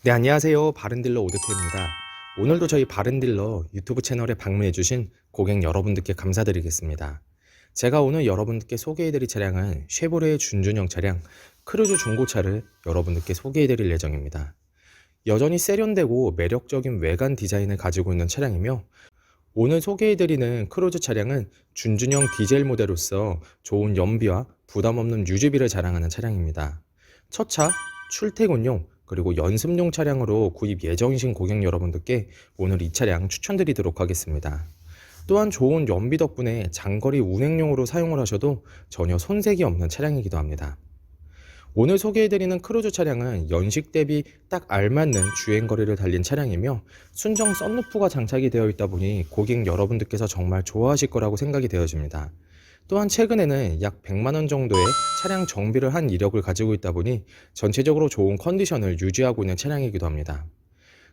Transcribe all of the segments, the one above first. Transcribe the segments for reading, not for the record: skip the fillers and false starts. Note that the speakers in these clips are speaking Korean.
네, 안녕하세요. 바른딜러 오드태입니다. 오늘도 저희 바른딜러 유튜브 채널에 방문해주신 고객 여러분들께 감사드리겠습니다. 제가 오늘 여러분들께 소개해드릴 차량은 쉐보레의 준준형 차량 크루즈 중고차를 여러분들께 소개해드릴 예정입니다. 여전히 세련되고 매력적인 외관 디자인을 가지고 있는 차량이며, 오늘 소개해드리는 크루즈 차량은 준준형 디젤 모델로서 좋은 연비와 부담없는 유지비를 자랑하는 차량입니다. 첫 차, 출퇴근용 그리고 연습용 차량으로 구입 예정이신 고객 여러분들께 오늘 이 차량 추천드리도록 하겠습니다. 또한 좋은 연비 덕분에 장거리 운행용으로 사용을 하셔도 전혀 손색이 없는 차량이기도 합니다. 오늘 소개해드리는 크루즈 차량은 연식 대비 딱 알맞는 주행거리를 달린 차량이며, 순정 썬루프가 장착이 되어 있다 보니 고객 여러분들께서 정말 좋아하실 거라고 생각이 되어집니다. 또한 최근에는 약 100만원 정도의 차량 정비를 한 이력을 가지고 있다 보니 전체적으로 좋은 컨디션을 유지하고 있는 차량이기도 합니다.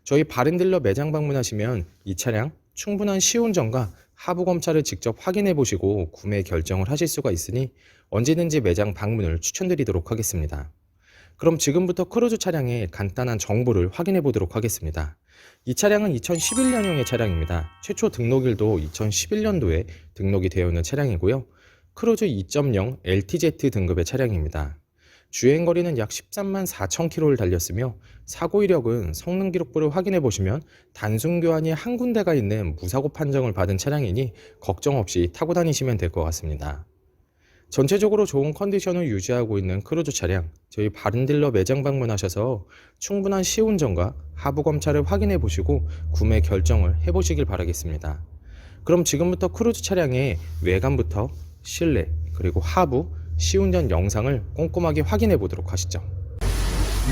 저희 바른딜러 매장 방문하시면 이 차량 충분한 시운전과 하부 검차를 직접 확인해 보시고 구매 결정을 하실 수가 있으니 언제든지 매장 방문을 추천드리도록 하겠습니다. 그럼 지금부터 크루즈 차량의 간단한 정보를 확인해 보도록 하겠습니다. 이 차량은 2011년형의 차량입니다. 최초 등록일도 2011년도에 등록이 되어 있는 차량이고요. 크루즈 2.0 LTZ 등급의 차량입니다. 주행거리는 약 13만 4천 km를 달렸으며, 사고 이력은 성능 기록부를 확인해 보시면 단순 교환이 한 군데가 있는 무사고 판정을 받은 차량이니 걱정 없이 타고 다니시면 될 것 같습니다. 전체적으로 좋은 컨디션을 유지하고 있는 크루즈 차량, 저희 바른딜러 매장 방문하셔서 충분한 시운전과 하부 검차를 확인해 보시고 구매 결정을 해 보시길 바라겠습니다. 그럼 지금부터 크루즈 차량의 외관부터 실내 그리고 하부 시운전 영상을 꼼꼼하게 확인해 보도록 하시죠.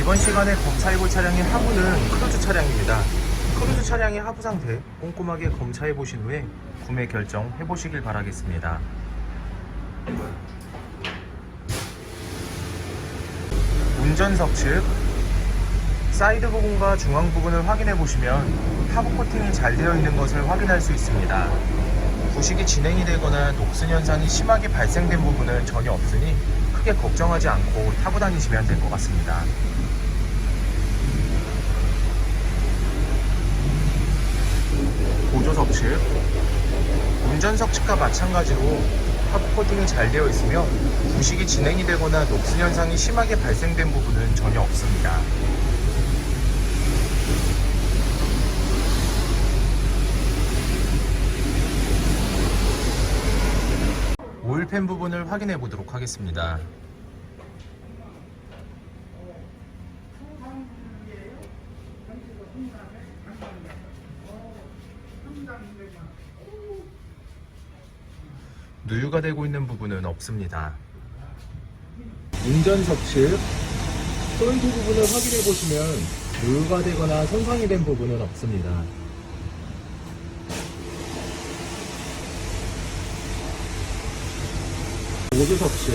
이번 시간에 검사해볼 차량의 하부는 크루즈 차량입니다. 크루즈 차량의 하부 상태 꼼꼼하게 검사해 보신 후에 구매 결정해 보시길 바라겠습니다. 운전석 측 사이드 부분과 중앙 부분을 확인해 보시면 하부 코팅이 잘 되어 있는 것을 확인할 수 있습니다. 부식이 진행이 되거나 녹슨 현상이 심하게 발생된 부분은 전혀 없으니 크게 걱정하지 않고 타고 다니시면 될 것 같습니다. 보조석 측 운전석 측과 마찬가지로 하부 코팅이 잘 되어 있으며 부식이 진행이 되거나 녹슨 현상이 심하게 발생된 부분은 전혀 없습니다. 오일팬 부분을 확인해 보도록 하겠습니다. 누유가 되고 있는 부분은 없습니다. 운전석 측 솔드 부분을 확인해 보시면 누유가 되거나 손상이 된 부분은 없습니다. 보조석 측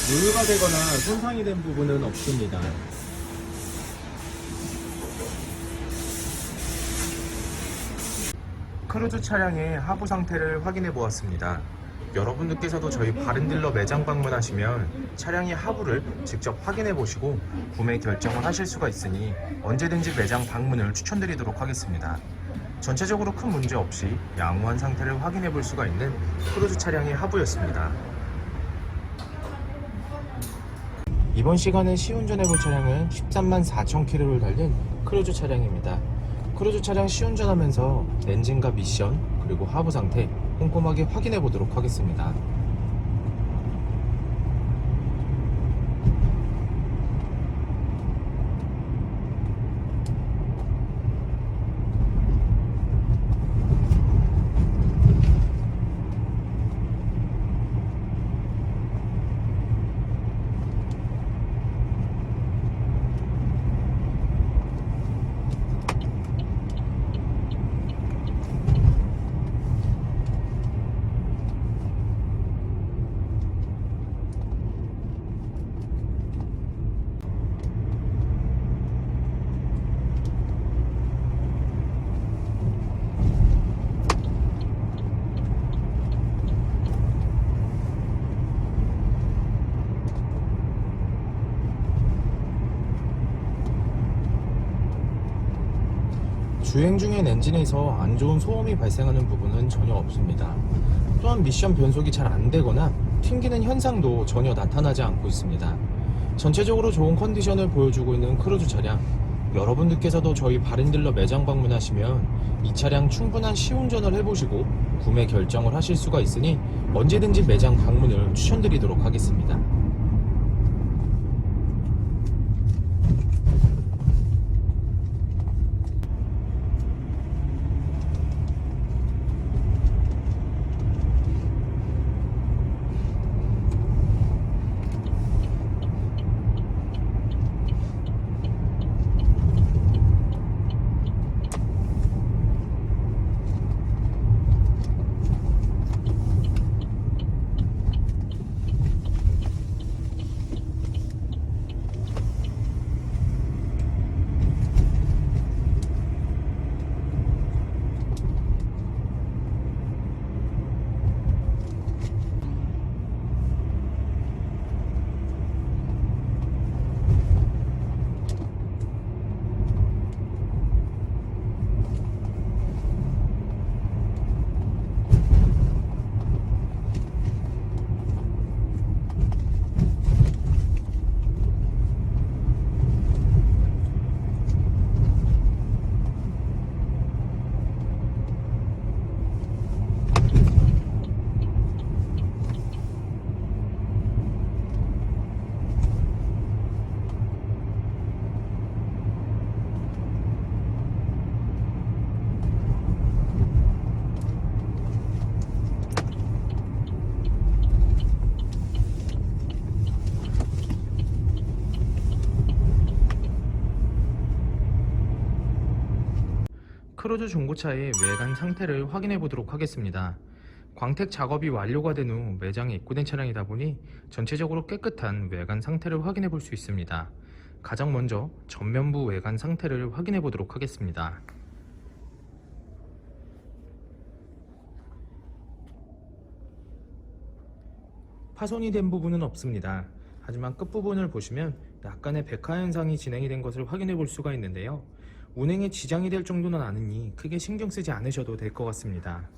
누유가 되거나 손상이 된 부분은 없습니다. 크루즈 차량의 하부 상태를 확인해 보았습니다. 여러분들께서도 저희 바른딜러 매장 방문하시면 차량의 하부를 직접 확인해 보시고 구매 결정을 하실 수가 있으니 언제든지 매장 방문을 추천드리도록 하겠습니다. 전체적으로 큰 문제 없이 양호한 상태를 확인해 볼 수가 있는 크루즈 차량의 하부였습니다. 이번 시간에 시운전해 볼 차량은 13만 4천 km를 달린 크루즈 차량입니다. 크루즈 차량 시운전하면서 엔진과 미션 그리고 하부 상태 꼼꼼하게 확인해 보도록 하겠습니다. 주행 중인 엔진에서 안 좋은 소음이 발생하는 부분은 전혀 없습니다. 또한 미션 변속이 잘 안 되거나 튕기는 현상도 전혀 나타나지 않고 있습니다. 전체적으로 좋은 컨디션을 보여주고 있는 크루즈 차량, 여러분들께서도 저희 바렌딜러 매장 방문하시면 이 차량 충분한 시운전을 해보시고 구매 결정을 하실 수가 있으니 언제든지 매장 방문을 추천드리도록 하겠습니다. 크루즈 중고차의 외관 상태를 확인해 보도록 하겠습니다. 광택 작업이 완료가 된 후 매장에 입고된 차량이다 보니 전체적으로 깨끗한 외관 상태를 확인해 볼 수 있습니다. 가장 먼저 전면부 외관 상태를 확인해 보도록 하겠습니다. 파손이 된 부분은 없습니다. 하지만 끝부분을 보시면 약간의 백화 현상이 진행이 된 것을 확인해 볼 수가 있는데요. 운행에 지장이 될 정도는 아니니 크게 신경 쓰지 않으셔도 될 것 같습니다.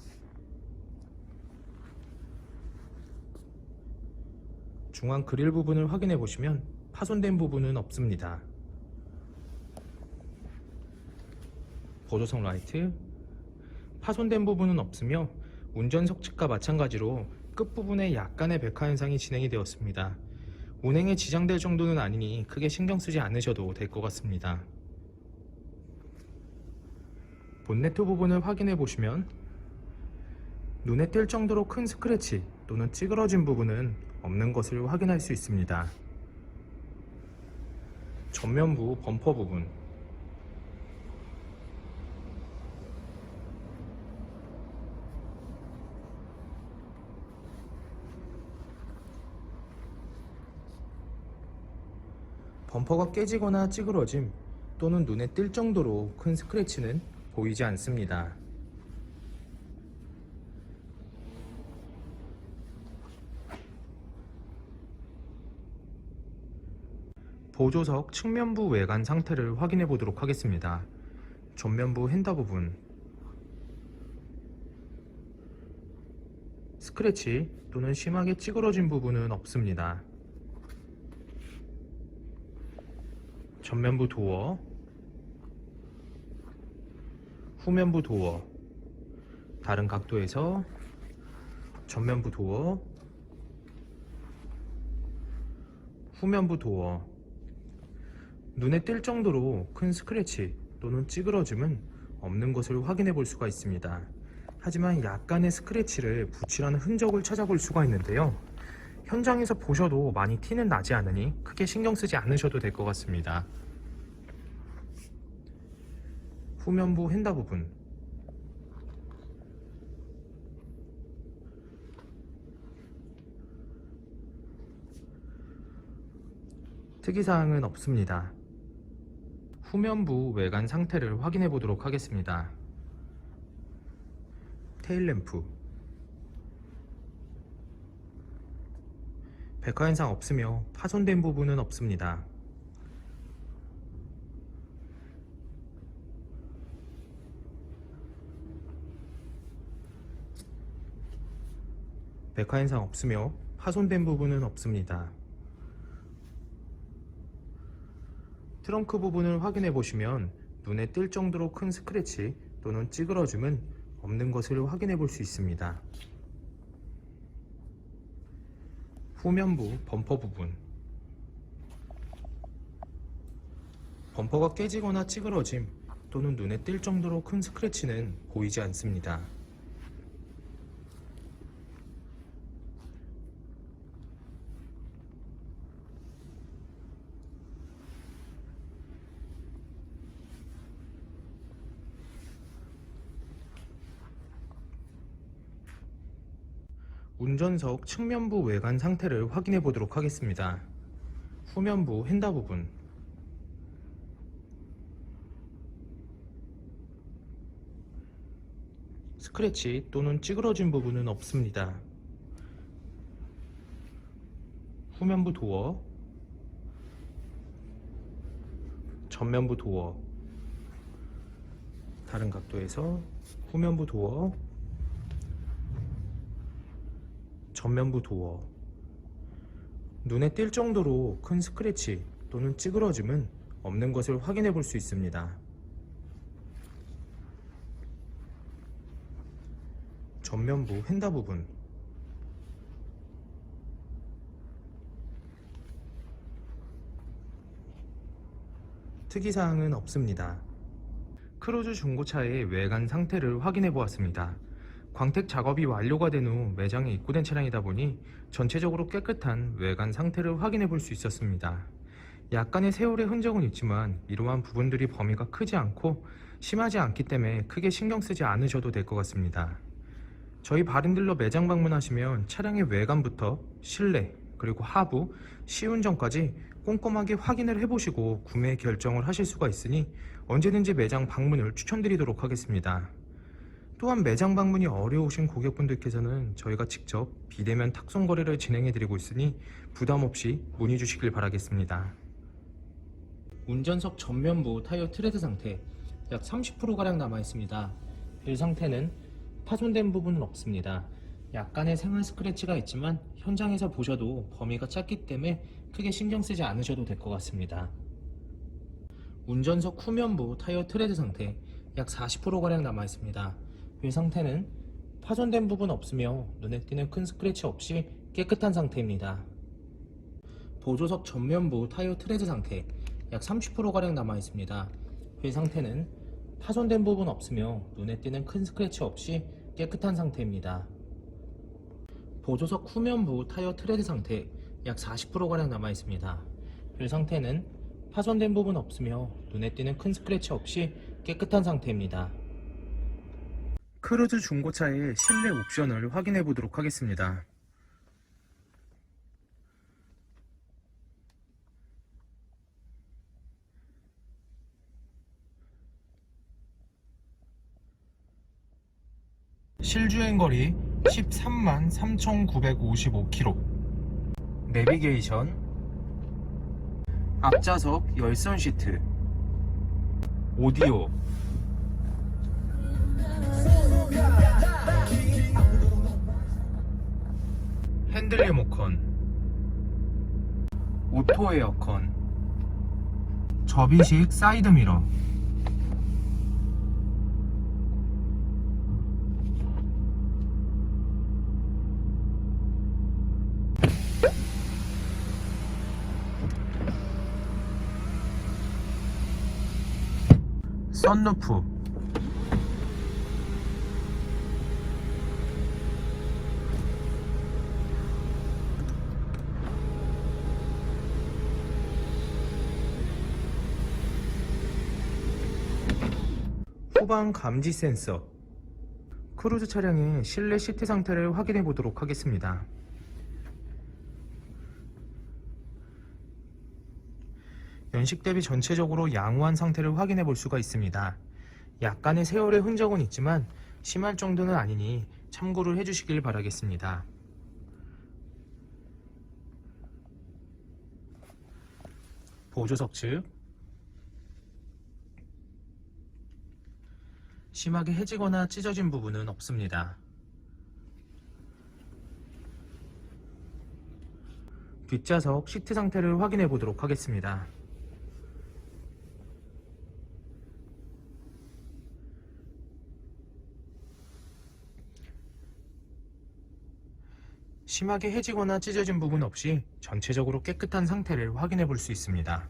중앙 그릴 부분을 확인해 보시면 파손된 부분은 없습니다. 보조석 라이트, 파손된 부분은 없으며 운전석 측과 마찬가지로 끝부분에 약간의 백화 현상이 진행이 되었습니다. 운행에 지장될 정도는 아니니 크게 신경 쓰지 않으셔도 될 것 같습니다. 본네트 부분을 확인해 보시면 눈에 띌 정도로 큰 스크래치 또는 찌그러진 부분은 없는 것을 확인할 수 있습니다. 전면부 범퍼 부분, 범퍼가 깨지거나 찌그러짐 또는 눈에 띌 정도로 큰 스크래치는 보이지 않습니다. 보조석 측면부 외관 상태를 확인해 보도록 하겠습니다. 전면부 핸더 부분, 스크래치 또는 심하게 찌그러진 부분은 없습니다. 전면부 도어, 후면부 도어, 다른 각도에서 전면부 도어, 후면부 도어, 눈에 띌 정도로 큰 스크래치 또는 찌그러짐은 없는 것을 확인해 볼 수가 있습니다. 하지만 약간의 스크래치를 붙이라는 흔적을 찾아볼 수가 있는데요. 현장에서 보셔도 많이 티는 나지 않으니 크게 신경 쓰지 않으셔도 될 것 같습니다. 후면부 핸더 부분, 특이사항은 없습니다. 후면부 외관 상태를 확인해 보도록 하겠습니다. 테일램프, 백화 현상 없으며 파손된 부분은 없습니다. 백화 현상 없으며 파손된 부분은 없습니다. 트렁크 부분을 확인해 보시면 눈에 띌 정도로 큰 스크래치 또는 찌그러짐은 없는 것을 확인해 볼 수 있습니다. 후면부 범퍼 부분, 범퍼가 깨지거나 찌그러짐 또는 눈에 띌 정도로 큰 스크래치는 보이지 않습니다. 운전석 측면부 외관 상태를 확인해 보도록 하겠습니다. 후면부 휀다 부분, 스크래치 또는 찌그러진 부분은 없습니다. 후면부 도어, 전면부 도어, 다른 각도에서 후면부 도어, 전면부 도어, 눈에 띌 정도로 큰 스크래치 또는 찌그러짐은 없는 것을 확인해 볼 수 있습니다. 전면부 휀다 부분, 특이사항은 없습니다. 크루즈 중고차의 외관 상태를 확인해 보았습니다. 광택 작업이 완료가 된 후 매장에 입고된 차량이다 보니 전체적으로 깨끗한 외관 상태를 확인해 볼 수 있었습니다. 약간의 세월의 흔적은 있지만 이러한 부분들이 범위가 크지 않고 심하지 않기 때문에 크게 신경 쓰지 않으셔도 될 것 같습니다. 저희 바른딜러 매장 방문하시면 차량의 외관부터 실내 그리고 하부, 시운전까지 꼼꼼하게 확인을 해보시고 구매 결정을 하실 수가 있으니 언제든지 매장 방문을 추천드리도록 하겠습니다. 또한 매장 방문이 어려우신 고객분들께서는 저희가 직접 비대면 탁송 거래를 진행해 드리고 있으니 부담 없이 문의 주시길 바라겠습니다. 운전석 전면부 타이어 트레드 상태 약 30%가량 남아 있습니다. 휠 상태는 파손된 부분은 없습니다. 약간의 생활 스크래치가 있지만 현장에서 보셔도 범위가 작기 때문에 크게 신경 쓰지 않으셔도 될 것 같습니다. 운전석 후면부 타이어 트레드 상태 약 40%가량 남아 있습니다. 휠 상태는 파손된 부분 없으며 눈에 띄는 큰 스크래치 없이 깨끗한 상태입니다. 보조석 전면부 타이어 트레드 상태 약 30%가량 남아 있습니다. 휠 상태는 파손된 부분 없으며 눈에 띄는 큰 스크래치 없이 깨끗한 상태입니다. 보조석 후면부 타이어 트레드 상태 약 40%가량 남아 있습니다. 휠 상태는 파손된 부분 없으며 눈에 띄는 큰 스크래치 없이 깨끗한 상태입니다. 크루즈 중고차의 실내 옵션을 확인해 보도록 하겠습니다. 실주행거리 13만 3,955km, 내비게이션, 앞좌석 열선 시트, 오디오, 핸들 리모컨, 오토 에어컨, 접이식 사이드 미러, 선루프, 후방 감지 센서. 크루즈 차량의 실내 시트 상태를 확인해 보도록 하겠습니다. 연식 대비 전체적으로 양호한 상태를 확인해 볼 수가 있습니다. 약간의 세월의 흔적은 있지만 심할 정도는 아니니 참고를 해주시길 바라겠습니다. 보조석 측 심하게 해지거나 찢어진 부분은 없습니다. 뒷좌석 시트 상태를 확인해 보도록 하겠습니다. 심하게 해지거나 찢어진 부분 없이 전체적으로 깨끗한 상태를 확인해 볼 수 있습니다.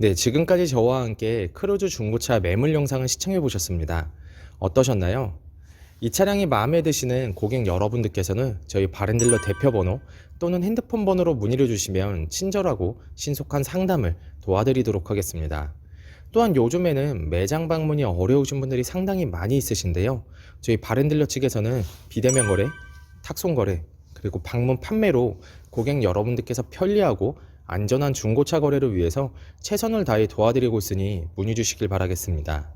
네, 지금까지 저와 함께 크루즈 중고차 매물 영상을 시청해 보셨습니다. 어떠셨나요? 이 차량이 마음에 드시는 고객 여러분들께서는 저희 바렌딜러 대표번호 또는 핸드폰 번호로 문의를 주시면 친절하고 신속한 상담을 도와드리도록 하겠습니다. 또한 요즘에는 매장 방문이 어려우신 분들이 상당히 많이 있으신데요. 저희 바렌딜러 측에서는 비대면 거래, 탁송 거래, 그리고 방문 판매로 고객 여러분들께서 편리하고 안전한 중고차 거래를 위해서 최선을 다해 도와드리고 있으니 문의 주시길 바라겠습니다.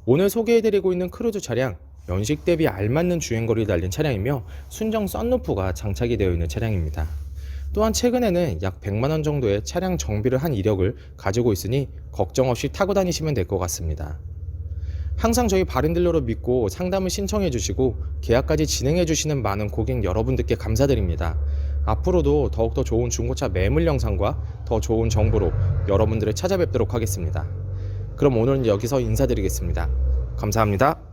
오늘 소개해드리고 있는 크루즈 차량, 연식 대비 알맞는 주행거리를 달린 차량이며 순정 썬루프가 장착이 되어 있는 차량입니다. 또한 최근에는 약 100만원 정도의 차량 정비를 한 이력을 가지고 있으니 걱정 없이 타고 다니시면 될 것 같습니다. 항상 저희 바렌딜러로 믿고 상담을 신청해 주시고 계약까지 진행해 주시는 많은 고객 여러분들께 감사드립니다. 앞으로도 더욱더 좋은 중고차 매물 영상과 더 좋은 정보로 여러분들을 찾아뵙도록 하겠습니다. 그럼 오늘은 여기서 인사드리겠습니다. 감사합니다.